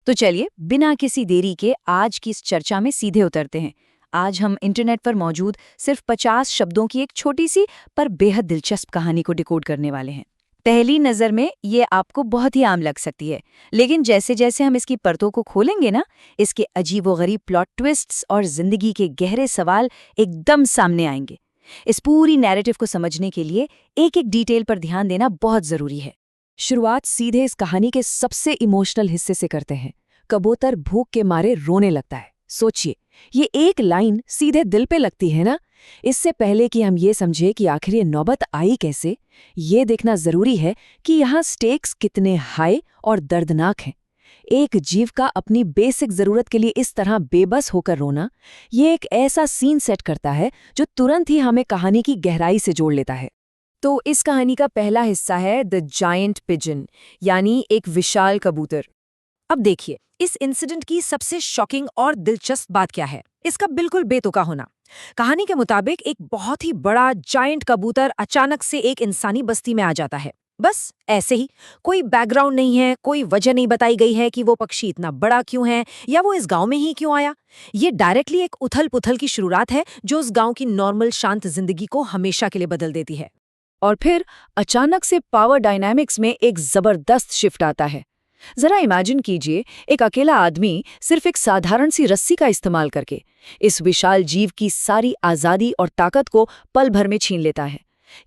तो चलिए बिना किसी देरी के आज की इस चर्चा में सीधे उतरते हैं। आज हम इंटरनेट पर मौजूद सिर्फ 50 शब्दों की एक छोटी सी पर बेहद दिलचस्प कहानी को डिकोड करने वाले हैं। पहली नज़र में ये आपको बहुत ही आम लग सकती है, लेकिन जैसे जैसे हम इसकी परतों को खोलेंगे ना, इसके अजीबोगरीब प्लॉट ट्विस्ट्स और जिंदगी के गहरे सवाल एकदम सामने आएंगे। इस पूरी नैरेटिव को समझने के लिए एक एक डिटेल पर ध्यान देना बहुत जरूरी है। शुरुआत सीधे इस कहानी के सबसे इमोशनल हिस्से से करते हैं। कबूतर भूख के मारे रोने लगता है। सोचिए, ये एक लाइन सीधे दिल पे लगती है ना। इससे पहले कि हम ये समझे कि आखिर ये नौबत आई कैसे, ये देखना जरूरी है कि यहाँ स्टेक्स कितने हाई और दर्दनाक हैं। एक जीव का अपनी बेसिक जरूरत के लिए इस तरह बेबस होकर रोना, ये एक ऐसा सीन सेट करता है जो तुरंत ही हमें कहानी की गहराई से जोड़ लेता है। तो इस कहानी का पहला हिस्सा है द जायंट पिजन, यानी एक विशाल कबूतर। अब देखिए, इस इंसिडेंट की सबसे शॉकिंग और दिलचस्प बात क्या है? इसका बिल्कुल बेतुका होना। कहानी के मुताबिक एक बहुत ही बड़ा जायंट कबूतर अचानक से एक इंसानी बस्ती में आ जाता है। बस ऐसे ही, कोई बैकग्राउंड नहीं है, कोई वजह नहीं बताई गई है कि वो पक्षी इतना बड़ा क्यों है या वो इस गांव में ही क्यों आया। ये डायरेक्टली एक उथल-पुथल की शुरुआत है जो उस गांव की नॉर्मल शांत जिंदगी को हमेशा के लिए बदल देती है। और फिर अचानक से पावर डायनामिक्स में एक जबरदस्त शिफ्ट आता है। जरा इमेजिन कीजिए, एक अकेला आदमी सिर्फ एक साधारण सी रस्सी का इस्तेमाल करके इस विशाल जीव की सारी आज़ादी और ताकत को पल भर में छीन लेता है।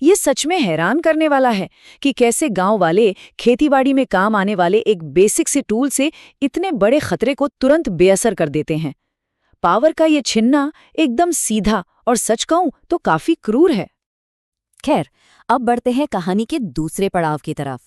ये सच में हैरान करने वाला है कि कैसे गांव वाले खेतीबाड़ी में काम आने वाले एक बेसिक से टूल से इतने बड़े खतरे को तुरंत बेअसर कर देते हैं। पावर का ये छीनना एकदम सीधा और सच कहूं तो काफी क्रूर है। खैर, अब बढ़ते हैं कहानी के दूसरे पड़ाव की तरफ,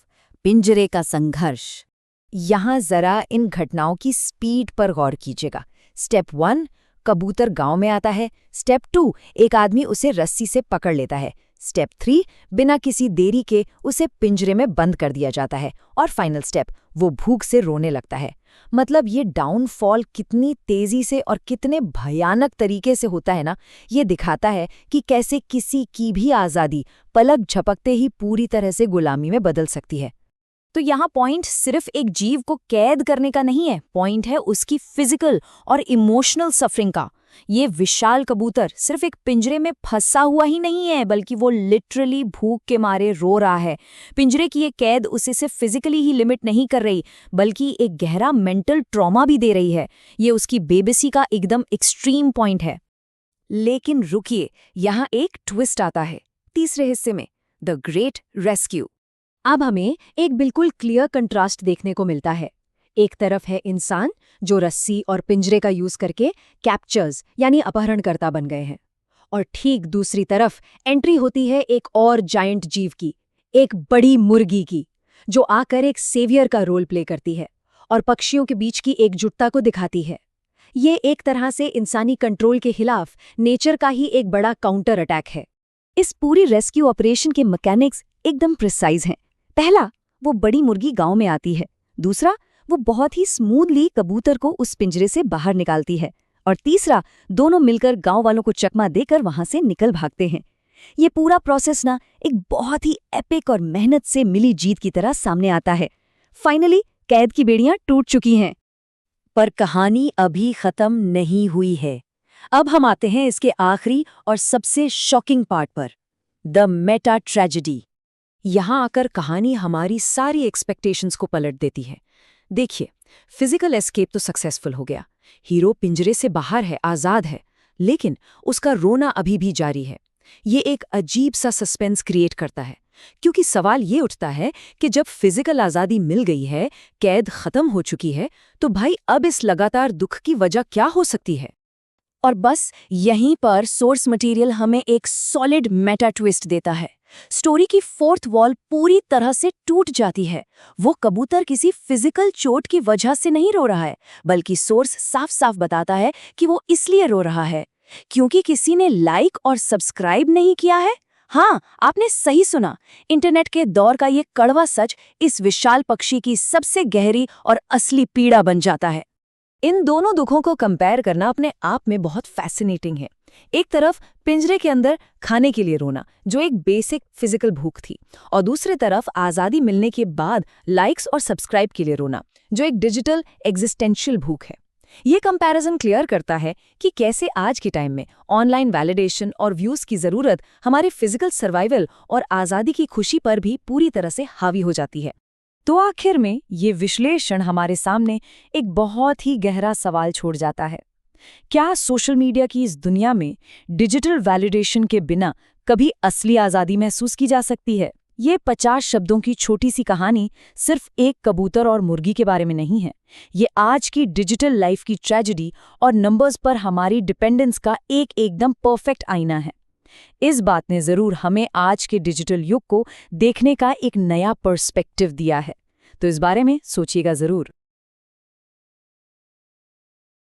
पिंजरे का संघर्ष। यहाँ जरा इन घटनाओं की स्पीड पर गौर कीजिएगा। स्टेप 1, कबूतर गांव में आता है। स्टेप 2, एक आदमी उसे रस्सी से पकड़ लेता है। स्टेप 3, बिना किसी देरी के उसे पिंजरे में बंद कर दिया जाता है। और फाइनल स्टेप, वो भूख से रोने लगता है। मतलब ये डाउनफॉल कितनी तेजी से और कितने भयानक तरीके से होता है ना, ये दिखाता है कि कैसे किसी की भी आज़ादी पलक झपकते ही पूरी तरह से गुलामी में बदल सकती है। तो यहाँ पॉइंट सिर्फ एक जीव को कैद करने का नहीं है, पॉइंट है उसकी फिजिकल और इमोशनल सफरिंग का। ये विशाल कबूतर सिर्फ एक पिंजरे में फंसा हुआ ही नहीं है, बल्कि वो लिटरली भूख के मारे रो रहा है। पिंजरे की ये कैद उसे सिर्फ फिजिकली ही लिमिट नहीं कर रही, बल्कि एक गहरा मेंटल ट्रॉमा भी दे रही है। ये उसकी बेबसी का एकदम एक्सट्रीम पॉइंट है। लेकिन रुकिए, यहाँ एक ट्विस्ट आता है तीसरे हिस्से में, द ग्रेट रेस्क्यू। अब हमें एक बिल्कुल क्लियर कंट्रास्ट देखने को मिलता है। एक तरफ है इंसान जो रस्सी और पिंजरे का यूज करके कैप्चर्स यानी अपहरणकर्ता बन गए हैं, और ठीक दूसरी तरफ एंट्री होती है एक और जायंट जीव की, एक बड़ी मुर्गी की, जो आकर एक सेवियर का रोल प्ले करती है और पक्षियों के बीच की एकजुटता को दिखाती है। ये एक तरह से इंसानी कंट्रोल के खिलाफ नेचर का ही एक बड़ा काउंटर अटैक है। इस पूरी रेस्क्यू ऑपरेशन के मैकेनिक्स एकदम प्रिसाइज हैं। पहला, वो बड़ी मुर्गी गांव में आती है। दूसरा, वो बहुत ही स्मूथली कबूतर को उस पिंजरे से बाहर निकालती है। और तीसरा, दोनों मिलकर गांव वालों को चकमा देकर वहां से निकल भागते हैं। ये पूरा प्रोसेस ना एक बहुत ही एपिक और मेहनत से मिली जीत की तरह सामने आता है। फाइनली कैद की बेड़ियां टूट चुकी हैं। पर कहानी अभी खत्म नहीं हुई है। अब हम आते हैं इसके आखिरी और सबसे शॉकिंग पार्ट पर, द मेटा ट्रेजेडी। यहाँ आकर कहानी हमारी सारी एक्सपेक्टेशंस को पलट देती है। देखिए, फिजिकल एस्केप तो सक्सेसफुल हो गया, हीरो पिंजरे से बाहर है, आज़ाद है, लेकिन उसका रोना अभी भी जारी है। ये एक अजीब सा सस्पेंस क्रिएट करता है, क्योंकि सवाल ये उठता है कि जब फिजिकल आज़ादी मिल गई है, कैद खत्म हो चुकी है, तो भाई अब इस लगातार दुख की वजह क्या हो सकती है? और बस यहीं पर सोर्स मटेरियल हमें एक सॉलिड मेटा ट्विस्ट देता है। स्टोरी की फोर्थ वॉल पूरी तरह से टूट जाती है। वो कबूतर किसी फिजिकल चोट की वजह से नहीं रो रहा है, बल्कि सोर्स साफ साफ बताता है कि वो इसलिए रो रहा है क्योंकि किसी ने लाइक और सब्सक्राइब नहीं किया है। हाँ, आपने सही सुना। इंटरनेट के दौर का ये कड़वा सच इस विशाल पक्षी की सबसे गहरी और असली पीड़ा बन जाता है। इन दोनों दुखों को कंपेयर करना अपने आप में बहुत फैसिनेटिंग है। एक तरफ पिंजरे के अंदर खाने के लिए रोना, जो एक बेसिक फिजिकल भूख थी, और दूसरी तरफ आज़ादी मिलने के बाद लाइक्स और सब्सक्राइब के लिए रोना, जो एक डिजिटल एग्जिस्टेंशियल भूख है। ये कंपैरिजन क्लियर करता है कि कैसे आज के टाइम में ऑनलाइन वैलिडेशन और व्यूज़ की ज़रूरत हमारे फिजिकल सर्वाइवल और आज़ादी की खुशी पर भी पूरी तरह से हावी हो जाती है। तो आखिर में ये विश्लेषण हमारे सामने एक बहुत ही गहरा सवाल छोड़ जाता है। क्या सोशल मीडिया की इस दुनिया में डिजिटल वैलिडेशन के बिना कभी असली आज़ादी महसूस की जा सकती है? ये 50 शब्दों की छोटी सी कहानी सिर्फ एक कबूतर और मुर्गी के बारे में नहीं है। ये आज की डिजिटल लाइफ की ट्रेजेडी और नंबर्स पर हमारी डिपेंडेंस का एक एकदम परफेक्ट आईना है। इस बात ने ज़रूर हमें आज के डिजिटल युग को देखने का एक नया पर्सपेक्टिव दिया है। तो इस बारे में सोचिएगा ज़रूर।